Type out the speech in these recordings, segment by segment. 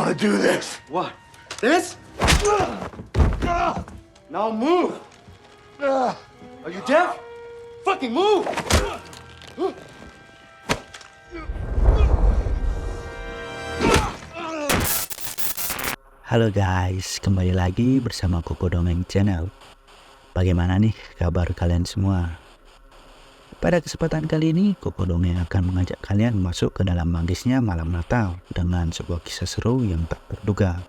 want to do this. What? This? Now move! Are you deaf? Fucking move! Halo guys, kembali lagi bersama Koko Dongeng Channel. Bagaimana nih kabar kalian semua? Pada kesempatan kali ini, Koko Dongeng akan mengajak kalian masuk ke dalam magisnya malam Natal dengan sebuah kisah seru yang tak terduga.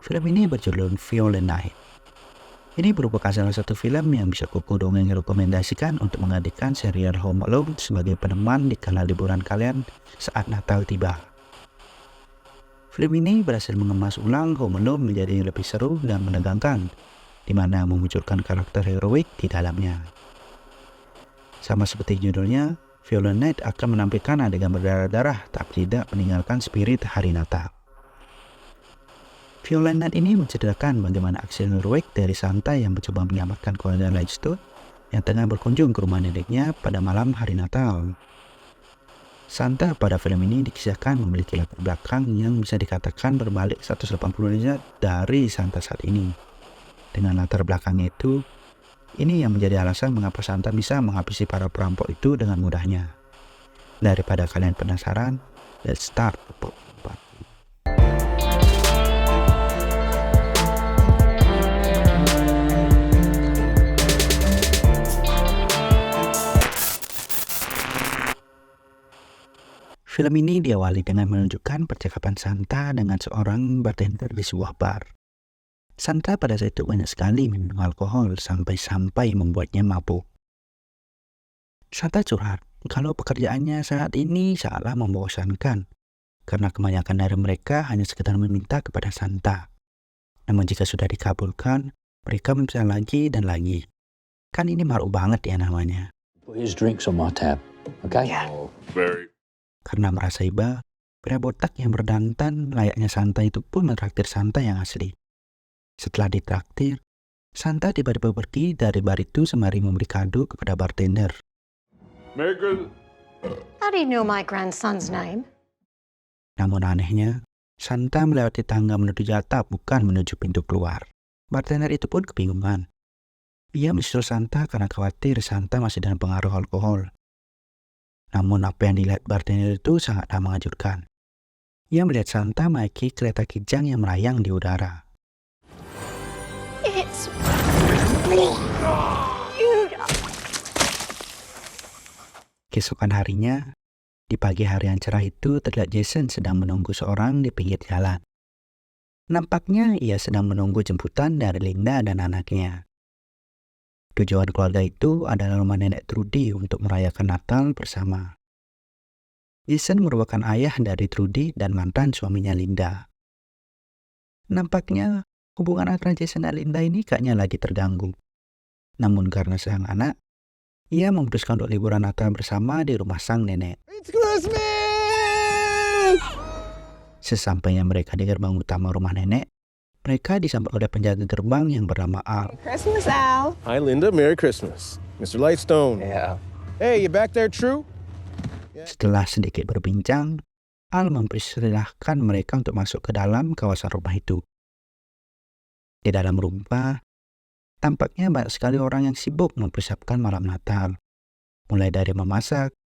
Film ini berjudul Violent Night. Ini merupakan salah satu film yang bisa Koko Dongeng rekomendasikan untuk menghadirkan serial Home Alone sebagai peneman di kala liburan kalian saat Natal tiba. Film ini berhasil mengemas ulang Home Alone menjadi lebih seru dan menegangkan, di mana memunculkan karakter heroik di dalamnya. Sama seperti judulnya, Violent Night akan menampilkan adegan berdarah-darah tapi tidak meninggalkan spirit hari Natal. Violent Night ini menceritakan bagaimana aksi heroik dari Santa yang mencoba menyelamatkan keluarga Lightstone yang tengah berkunjung ke rumah neneknya pada malam hari Natal. Santa pada film ini dikisahkan memiliki latar belakang yang bisa dikatakan berbalik 180 derajat dari Santa saat ini. Dengan latar belakangnya itu, ini yang menjadi alasan mengapa Santa bisa menghabisi para perampok itu dengan mudahnya. Daripada kalian penasaran, let's start the party. Film ini diawali dengan menunjukkan percakapan Santa dengan seorang bartender di sebuah bar. Santa pada saat itu banyak sekali minum alkohol sampai membuatnya mabuk. Santa curhat kalau pekerjaannya saat ini sangatlah membosankan karena kebanyakan dari mereka hanya sekedar meminta kepada Santa. Namun jika sudah dikabulkan, mereka meminta lagi dan lagi. Kan ini maruk banget ya namanya. Put his drinks on my tab, okay? Yeah. Very. Karena merasa iba, pria botak yang berdantan layaknya Santa itu pun mentraktir Santa yang asli. Setelah ditraktir, Santa tiba-tiba pergi dari bar itu sembari memberi kado kepada bartender. How do you know my grandson's name? Namun anehnya, Santa melewati tangga menuju atap bukan menuju pintu keluar. Bartender itu pun kebingungan. Ia menyusul Santa karena khawatir Santa masih dalam pengaruh alkohol. Namun apa yang dilihat bartender itu sangatlah mengejutkan. Ia melihat Santa menaiki kereta kijang yang melayang di udara. It's... Keesokan harinya, di pagi hari yang cerah itu terlihat Jason sedang menunggu seorang di pinggir jalan. Nampaknya ia sedang menunggu jemputan dari Linda dan anaknya. Tujuan keluarga itu adalah rumah nenek Trudy untuk merayakan Natal bersama. Jason merupakan ayah dari Trudy dan mantan suaminya Linda. Nampaknya hubungan antara Jason dan Linda ini kayaknya lagi terganggu. Namun karena sang anak, ia memutuskan untuk liburan Natal bersama di rumah sang nenek. It's Christmas! Sesampainya mereka di gerbang utama rumah nenek, mereka disambut oleh penjaga gerbang yang bernama Al. Christmas, Al. Hi, Linda. Merry Christmas. Mr. Lightstone. Yeah. Hey, you back there, True? Setelah sedikit berbincang, Al mempersilahkan mereka untuk masuk ke dalam kawasan rumah itu. Di dalam rumah, tampaknya banyak sekali orang yang sibuk mempersiapkan malam Natal. Mulai dari memasak,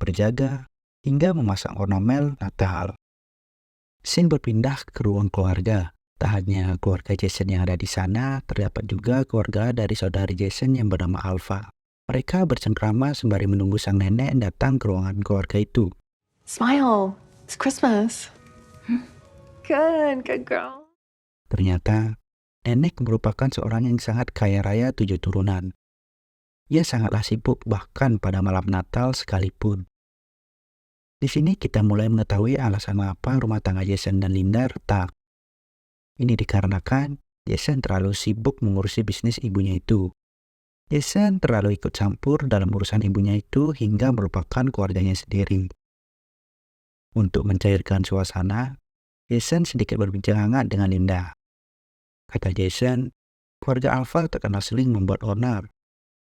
berjaga, hingga memasang ornamen Natal. Scene berpindah ke ruang keluarga. Tak hanya keluarga Jason yang ada di sana, terdapat juga keluarga dari saudari Jason yang bernama Alpha. Mereka bercengkrama sembari menunggu sang nenek datang ke ruangan keluarga itu. Smile. It's Christmas. Good girl. Ternyata, nenek merupakan seorang yang sangat kaya raya 7 turunan. Ia sangatlah sibuk bahkan pada malam Natal sekalipun. Di sini kita mulai mengetahui alasan mengapa rumah tangga Jason dan Linda retak. Ini dikarenakan Jason terlalu sibuk mengurusi bisnis ibunya itu. Jason terlalu ikut campur dalam urusan ibunya itu hingga merupakan keluarganya sendiri. Untuk mencairkan suasana, Jason sedikit berbincang hangat dengan Linda. Kata Jason, keluarga Alpha terkenal sering membuat onar,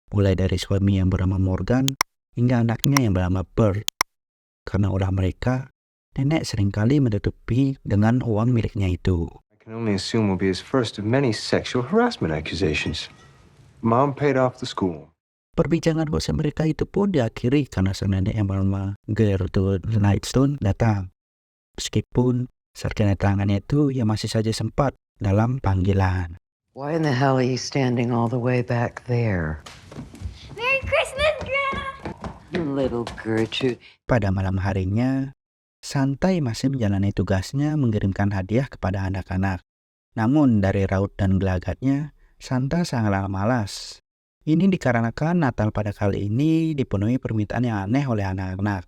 mulai dari suami yang bernama Morgan hingga anaknya yang bernama Bert. Karena ulah mereka, Nenek seringkali menutupi dengan uang miliknya itu. I can only assume will be his first of many sexual harassment accusations. Mom paid off the school. Perbincangan gosip mereka itu pun diakhiri karena sang nenek yang bernama Gertrude Lightstone datang. Meskipun saat kedatangannya itu ia masih saja sempat dalam panggilan. Why in the hell are you standing all the way back there? Merry Christmas, Grandma! Little Gertrude. Pada malam harinya, Santai masih menjalani tugasnya mengirimkan hadiah kepada anak-anak. Namun dari raut dan gelagatnya, Santa sangatlah malas. Ini dikarenakan Natal pada kali ini dipenuhi permintaan yang aneh oleh anak-anak.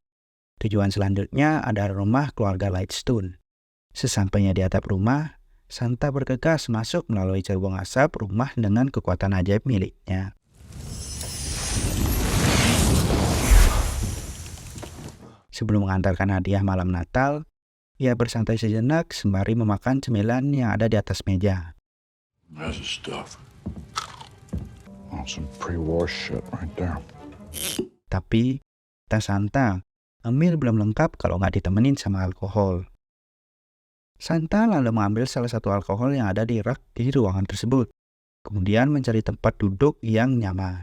Tujuan selanjutnya adalah rumah keluarga Lightstone. Sesampainya di atap rumah, Santa bergegas masuk melalui gerbong asap rumah dengan kekuatan ajaib miliknya. Sebelum mengantarkan hadiah malam Natal, ia bersantai sejenak sembari memakan cemilan yang ada di atas meja. That's the stuff. Oh, some pre-war shit right there. Tapi, kata Santa, Emil belum lengkap kalau nggak ditemenin sama alkohol. Santa lalu mengambil salah satu alkohol yang ada di rak di ruangan tersebut, kemudian mencari tempat duduk yang nyaman.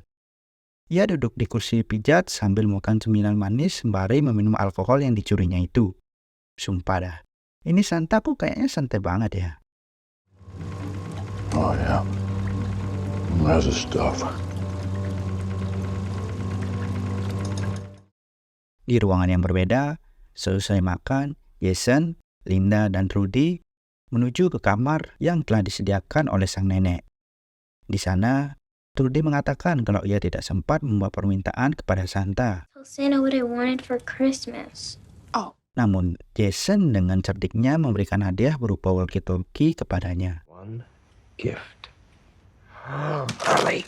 Ia duduk di kursi pijat sambil makan cemilan manis sembari meminum alkohol yang dicurinya itu. Sumpah dah, ini Santa kok kayaknya santai banget ya. Oh yeah. That's the stuff. Di ruangan yang berbeda, selesai makan, Jason, Linda, dan Rudy menuju ke kamar yang telah disediakan oleh sang nenek. Di sana, Trudy mengatakan kalau ia tidak sempat membawa permintaan kepada Santa. Tell Santa what I wanted for Christmas. Namun, Jason dengan cerdiknya memberikan hadiah berupa walkie-talkie kepadanya. One gift. Really?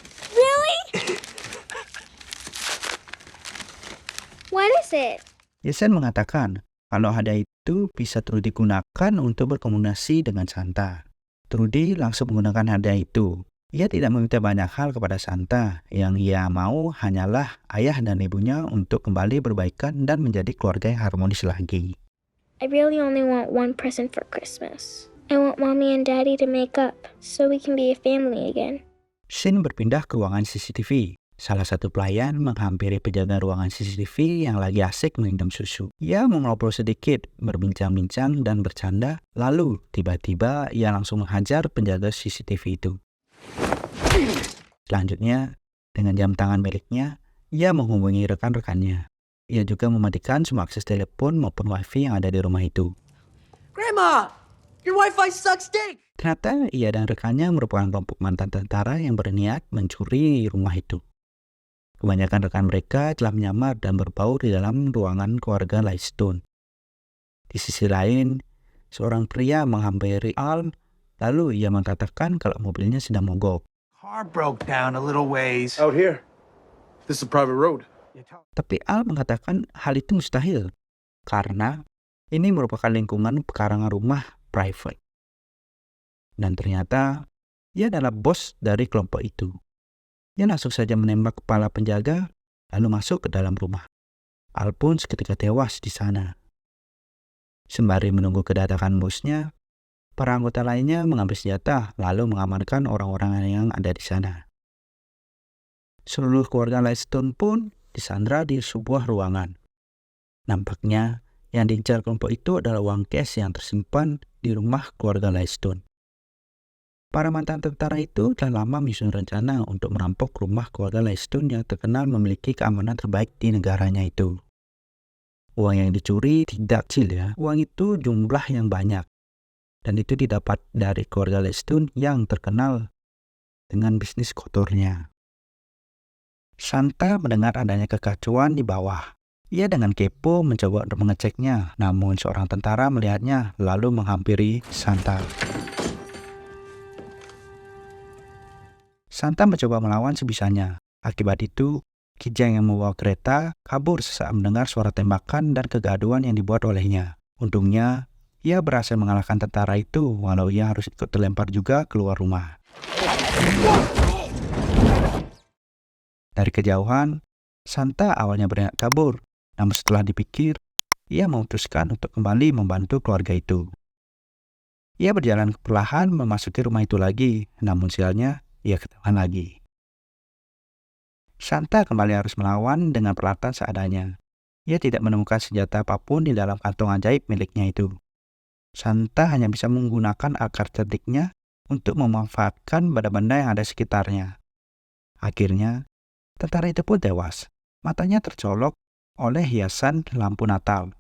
What is it? Jason mengatakan kalau hadiah itu bisa Trudy gunakan untuk berkomunikasi dengan Santa. Trudy langsung menggunakan hadiah itu. Ia tidak meminta banyak hal kepada Santa, yang ia mau hanyalah ayah dan ibunya untuk kembali berbaikan dan menjadi keluarga yang harmonis lagi. I really only want one present for Christmas. I want Mommy and Daddy to make up so we can be a family again. Scene berpindah ke ruangan CCTV. Salah satu pelayan menghampiri penjaga ruangan CCTV yang lagi asik minum susu. Ia mengobrol sedikit, berbincang-bincang dan bercanda, lalu tiba-tiba ia langsung menghajar penjaga CCTV itu. Selanjutnya, dengan jam tangan miliknya, ia menghubungi rekan-rekannya. Ia juga mematikan semua akses telepon maupun wifi yang ada di rumah itu. Grandma! Your Wi-Fi sucks dick! Ternyata ia dan rekannya merupakan kelompok mantan tentara yang berniat mencuri rumah itu. Kebanyakan rekan mereka telah menyamar dan berbaur di dalam ruangan keluarga Lightstone. Di sisi lain, seorang pria menghampiri Al, lalu ia mengatakan kalau mobilnya sedang mogok. Car broke down a little ways. Out here. This is a private road. Tapi Al mengatakan hal itu mustahil, karena ini merupakan lingkungan pekarangan rumah private. Dan ternyata, ia adalah bos dari kelompok itu. Ia langsung saja menembak kepala penjaga, lalu masuk ke dalam rumah. Al pun seketika tewas di sana. Sembari menunggu kedatangan bosnya, para anggota lainnya mengambil senjata, lalu mengamankan orang-orang yang ada di sana. Seluruh keluarga Lightstone pun disandra di sebuah ruangan. Nampaknya, yang diincar kelompok itu adalah uang cash yang tersimpan di rumah keluarga Lightstone. Para mantan tentara itu telah lama menyusun rencana untuk merampok rumah keluarga Lightstone yang terkenal memiliki keamanan terbaik di negaranya itu. Uang yang dicuri tidak kecil ya, uang itu jumlah yang banyak. Dan itu didapat dari keluarga Lightstone yang terkenal dengan bisnis kotornya. Santa mendengar adanya kekacauan di bawah. Ia dengan kepo mencoba untuk mengeceknya, namun seorang tentara melihatnya lalu menghampiri Santa. Santa mencoba melawan sebisanya. Akibat itu, Kijang yang membawa kereta kabur sesaat mendengar suara tembakan dan kegaduhan yang dibuat olehnya. Untungnya, ia berhasil mengalahkan tentara itu walau ia harus ikut terlempar juga keluar rumah. Dari kejauhan, Santa awalnya berniat kabur, namun setelah dipikir, ia memutuskan untuk kembali membantu keluarga itu. Ia berjalan perlahan memasuki rumah itu lagi, namun sialnya ia ketahuan lagi. Santa kembali harus melawan dengan peralatan seadanya. Ia tidak menemukan senjata apapun di dalam kantong ajaib miliknya itu. Santa hanya bisa menggunakan akar cerdiknya untuk memanfaatkan benda-benda yang ada sekitarnya. Akhirnya, tentara itu pun tewas. Matanya tercolok oleh hiasan lampu Natal.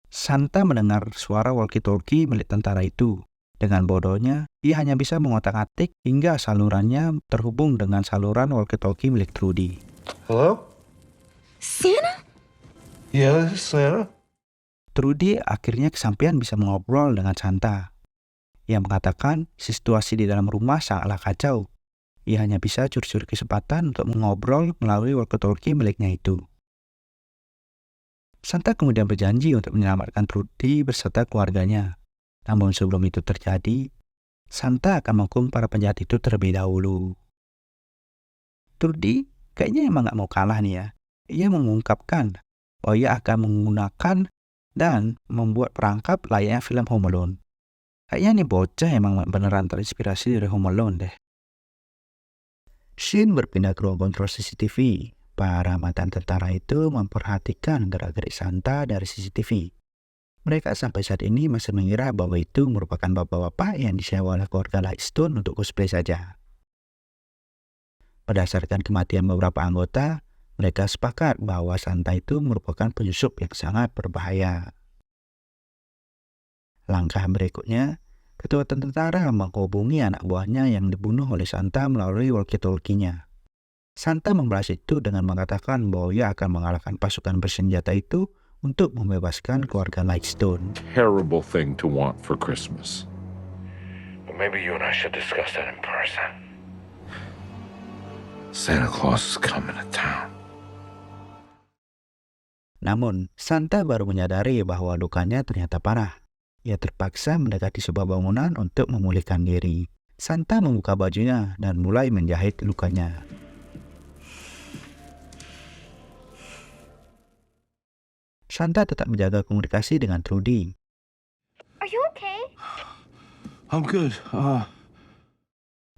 Santa mendengar suara walkie-talkie milik tentara itu. Dengan bodohnya, ia hanya bisa mengotak-atik hingga salurannya terhubung dengan saluran walkie-talkie milik Trudy. Hello? Santa? Yeah, this is Santa. Trudy akhirnya kesampaian bisa mengobrol dengan Santa. Ia mengatakan situasi di dalam rumah sangatlah kacau. Ia hanya bisa curi-curi kesempatan untuk mengobrol melalui walkie-talkie miliknya itu. Santa kemudian berjanji untuk menyelamatkan Trudy beserta keluarganya. Namun sebelum itu terjadi, Santa akan menghukum para penjahat itu terlebih dahulu. Trudy kayaknya emang gak mau kalah nih ya. Ia mengungkapkan bahwa ia akan menggunakan dan membuat perangkap layaknya film Home Alone. Kayaknya nih bocah emang beneran terinspirasi dari Home Alone deh. Scene berpindah ke ruang kontrol CCTV. Para mantan tentara itu memperhatikan gerak-gerik Santa dari CCTV. Mereka sampai saat ini masih mengira bahwa itu merupakan bapak-bapak yang disewa oleh keluarga Lightstone untuk cosplay saja. Berdasarkan kematian beberapa anggota, mereka sepakat bahwa Santa itu merupakan penyusup yang sangat berbahaya. Langkah berikutnya, ketua tentara menghubungi anak buahnya yang dibunuh oleh Santa melalui walkie-talkie-nya. Santa membalas itu dengan mengatakan bahwa ia akan mengalahkan pasukan bersenjata itu untuk membebaskan keluarga Lightstone. Terrible thing to want for Christmas. But maybe you and I should discuss that in person. Santa Claus is coming to town. Namun, Santa baru menyadari bahwa lukanya ternyata parah. Ia terpaksa mendekati sebuah bangunan untuk memulihkan diri. Santa membuka bajunya dan mulai menjahit lukanya. Santa tetap menjaga komunikasi dengan Trudy. Are you okay? I'm good.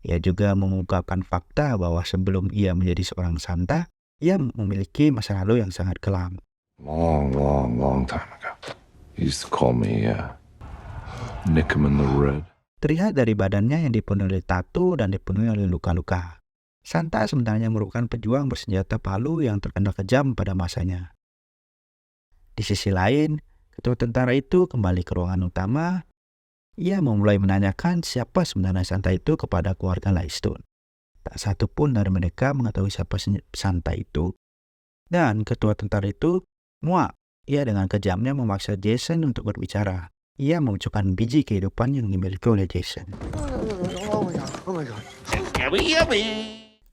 Ia juga mengungkapkan fakta bahwa sebelum ia menjadi seorang Santa, ia memiliki masa lalu yang sangat kelam. Long time ago. He used to call me, Nickerman the Red. Terlihat dari badannya yang dipenuhi oleh tato dan dipenuhi oleh luka-luka. Santa sebenarnya merupakan pejuang bersenjata palu yang terkenal kejam pada masanya. Di sisi lain, ketua tentara itu kembali ke ruangan utama. Ia memulai menanyakan siapa sebenarnya Santa itu kepada keluarga Lightstone. Tak satu pun dari mereka mengetahui siapa Santa itu. Dan ketua tentara itu muak. Ia dengan kejamnya memaksa Jason untuk berbicara. Ia mengucapkan biji kehidupan yang dimiliki oleh Jason. Oh my god.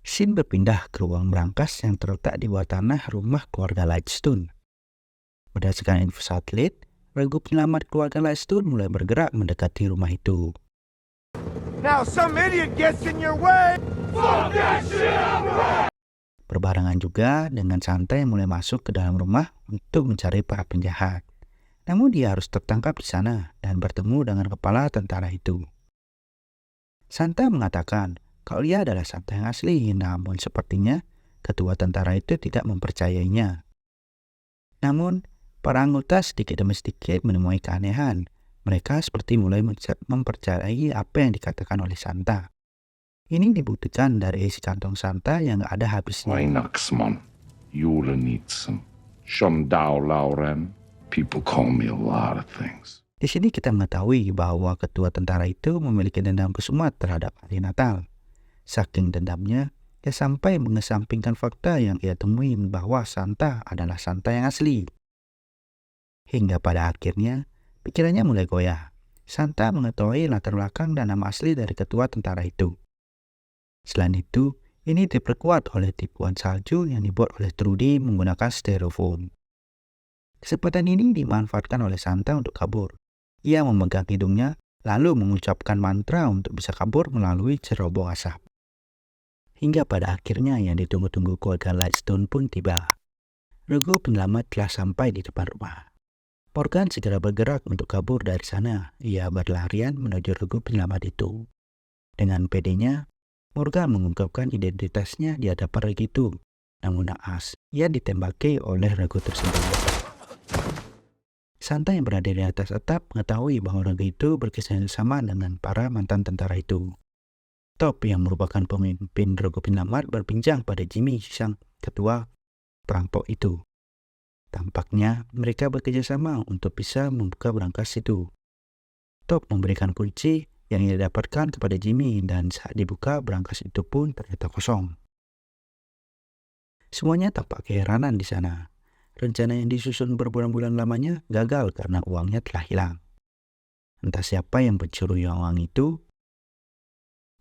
Scene berpindah ke ruang berangkas yang terletak di bawah tanah rumah keluarga Lightstone. Berdasarkan info satelit, regu penyelamat keluarga Lightstone mulai bergerak mendekati rumah itu. Now some idiot gets in your way. Fuck that shit. Berbarengan juga dengan Santa yang mulai masuk ke dalam rumah untuk mencari para penjahat. Namun dia harus tertangkap di sana dan bertemu dengan kepala tentara itu. Santa mengatakan kalau ia adalah Santa yang asli, namun sepertinya ketua tentara itu tidak mempercayainya. Namun, para anggota sedikit demi sedikit menemui keanehan. Mereka seperti mulai mempercayai apa yang dikatakan oleh Santa. Ini dibuktikan dari isi kantong Santa yang gak ada habisnya. Weihnachtssman, Julenitsen, Shondau Lauren. People call me a lot of things. Di sini kita mengetahui bahwa ketua tentara itu memiliki dendam kesumat terhadap hari Natal. Saking dendamnya, ia sampai mengesampingkan fakta yang ia temui bahwa Santa adalah Santa yang asli. Hingga pada akhirnya, pikirannya mulai goyah. Santa mengetahui latar belakang dan nama asli dari ketua tentara itu. Selain itu, ini diperkuat oleh tipuan salju yang dibuat oleh Trudy menggunakan styrofoam. Kesempatan ini dimanfaatkan oleh Santa untuk kabur. Ia memegang hidungnya, lalu mengucapkan mantra untuk bisa kabur melalui cerobong asap. Hingga pada akhirnya yang ditunggu-tunggu keluarga Lightstone pun tiba. Regu penyelamat telah sampai di depan rumah. Morgan segera bergerak untuk kabur dari sana. Ia berlarian menuju regu penyelamat itu. Dengan pedenya, Morgan mengungkapkan identitasnya di hadapan regu itu. Namun naas, ia ditembaki oleh regu tersebut. Santa yang berada di atas atap mengetahui bahwa regu itu bekerjasama dengan para mantan tentara itu. Top yang merupakan pemimpin regu penyelamat berbincang pada Jimmy, sang ketua perampok itu. Tampaknya mereka bekerjasama untuk bisa membuka brankas itu. Top memberikan kunci yang ia dapatkan kepada Jimmy dan saat dibuka brankas itu pun ternyata kosong. Semuanya tampak keheranan di sana. Rencana yang disusun berbulan-bulan lamanya gagal karena uangnya telah hilang. Entah siapa yang mencuri uang itu.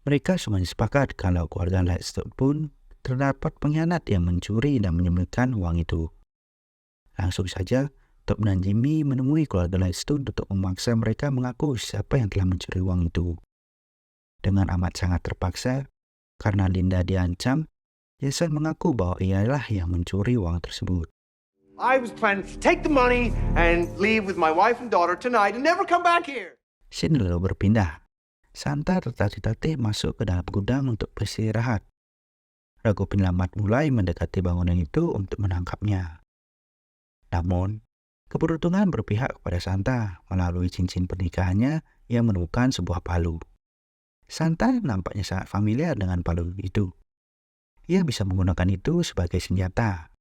Mereka semuanya sepakat kalau keluarga Lightstone pun terdapat pengkhianat yang mencuri dan menyembunyikan uang itu. Langsung saja, Top dan Jimmy menemui keluarga Lightstone untuk memaksa mereka mengaku siapa yang telah mencuri uang itu. Dengan amat sangat terpaksa, karena Linda diancam, Jason mengaku bahwa ialah yang mencuri uang tersebut. I was planning to take the money and leave with my wife and daughter tonight and never come back here. Scene lalu berpindah. Santa tertatih-tatih masuk ke dalam gudang untuk beristirahat. Regu penyelamat mulai mendekati bangunan itu untuk menangkapnya. Namun, keberuntungan berpihak kepada Santa. Melalui cincin pernikahannya, ia menemukan sebuah palu. Santa nampaknya sangat familiar dengan palu itu. Ia bisa menggunakan itu sebagai senjata.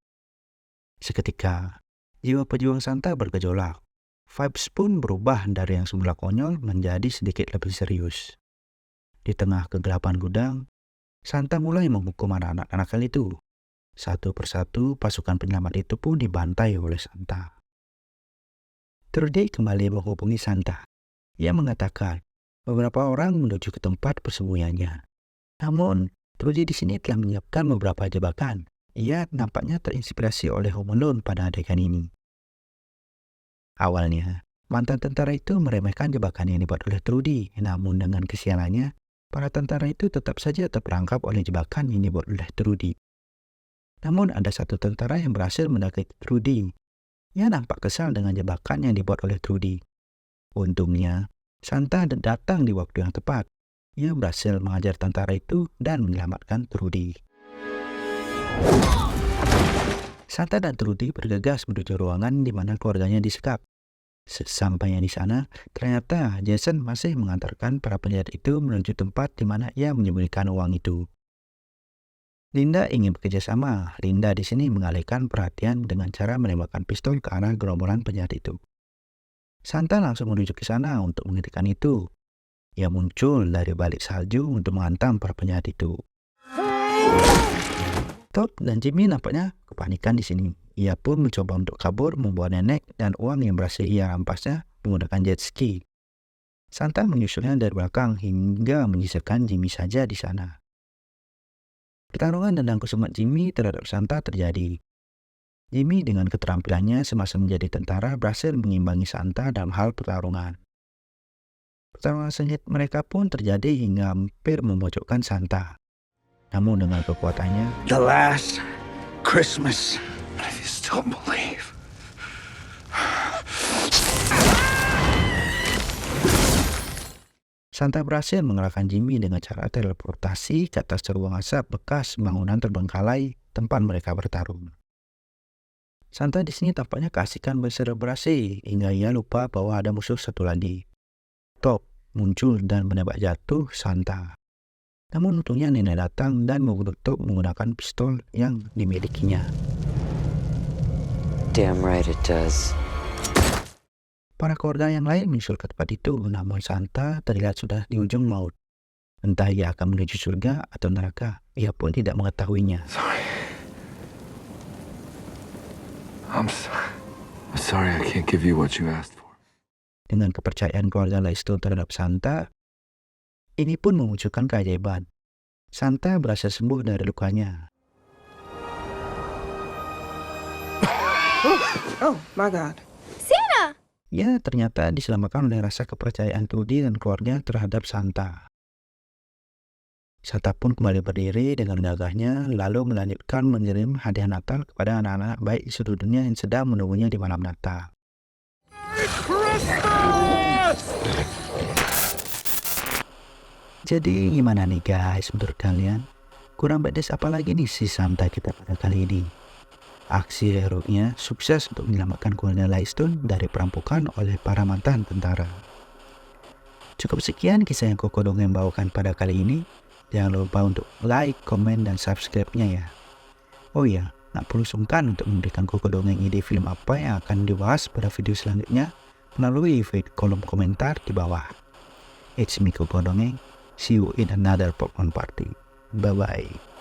Seketika, jiwa pejuang Santa bergejolak. Vibes pun berubah dari yang semula konyol menjadi sedikit lebih serius. Di tengah kegelapan gudang, Santa mulai menghukum anak-anak nakal itu. Satu persatu pasukan penyelamat itu pun dibantai oleh Santa. Trudy kembali menghubungi Santa. Ia mengatakan beberapa orang menuju ke tempat persembunyiannya. Namun, Trudy di sini telah menyiapkan beberapa jebakan. Ia nampaknya terinspirasi oleh Home Alone pada adegan ini. Awalnya, mantan tentara itu meremehkan jebakan yang dibuat oleh Trudy. Namun dengan kesialannya, para tentara itu tetap saja terperangkap oleh jebakan yang dibuat oleh Trudy. Namun ada satu tentara yang berhasil mendekati Trudy. Ia nampak kesal dengan jebakan yang dibuat oleh Trudy. Untungnya, Santa datang di waktu yang tepat. Ia berhasil mengajar tentara itu dan menyelamatkan Trudy. Santa dan Trudy bergegas menuju ruangan di mana keluarganya disekap. Sesampainya di sana, ternyata Jason masih mengantarkan para penjahat itu menuju tempat di mana ia menyembunyikan uang itu. Linda ingin bekerja sama. Linda di sini mengalihkan perhatian dengan cara menembakkan pistol ke arah gerombolan penjahat itu. Santa langsung menuju ke sana untuk menghentikan itu. Ia muncul dari balik salju untuk menghantam para penjahat itu. Top dan Jimmy nampaknya kepanikan di sini. Ia pun mencoba untuk kabur membawa nenek dan uang yang berhasil ia rampasnya menggunakan jet ski. Santa menyusulnya dari belakang hingga menyisakan Jimmy saja di sana. Pertarungan tentang kesumat Jimmy terhadap Santa terjadi. Jimmy dengan keterampilannya semasa menjadi tentara berhasil mengimbangi Santa dalam hal pertarungan. Pertarungan sengit mereka pun terjadi hingga hampir memojokkan Santa. Namun dengan kekuatannya, The last Christmas. If you still believe. Santa berhasil mengalahkan Jimmy dengan cara teleportasi ke atas ruang asap bekas bangunan terbengkalai tempat mereka bertarung. Santa di sini tampaknya keasikan berselebrasi hingga ia lupa bahwa ada musuh satu lagi. Top muncul dan menembak jatuh Santa. Namun untungnya nenek datang dan membunuh Top menggunakan pistol yang dimilikinya. Damn right it does. Para keluarga yang lain menyusul ke tempat itu, namun Santa terlihat sudah di ujung maut. Entah ia akan menuju surga atau neraka, ia pun tidak mengetahuinya. I'm sorry I can't give you what you asked for. Dengan kepercayaan keluarga Lightstone terhadap Santa, ini pun memunculkan keajaiban. Santa berhasil sembuh dari lukanya. Oh my God. Santa! Ya, ternyata diselamatkan oleh rasa kepercayaan Trudy dan keluarga terhadap Santa. Santa pun kembali berdiri dengan gagahnya, lalu melanjutkan mengirim hadiah Natal kepada anak-anak baik di seluruh dunia yang sedang menunggunya di malam Natal. Jadi gimana nih guys menurut kalian? Kurang badass apa lagi nih si Santa kita pada kali ini? Aksi heroiknya sukses untuk menyelamatkan keluarga Lightstone dari perampokan oleh para mantan tentara. Cukup sekian kisah yang Koko Dongeng bawakan pada kali ini. Jangan lupa untuk like, komen, dan subscribe-nya ya. Oh iya, tak perlu sungkan untuk memberikan Koko Dongeng ide film apa yang akan dibahas pada video selanjutnya melalui kolom komentar di bawah. It's me Koko Dongeng. See you in another popcorn party. Bye-bye.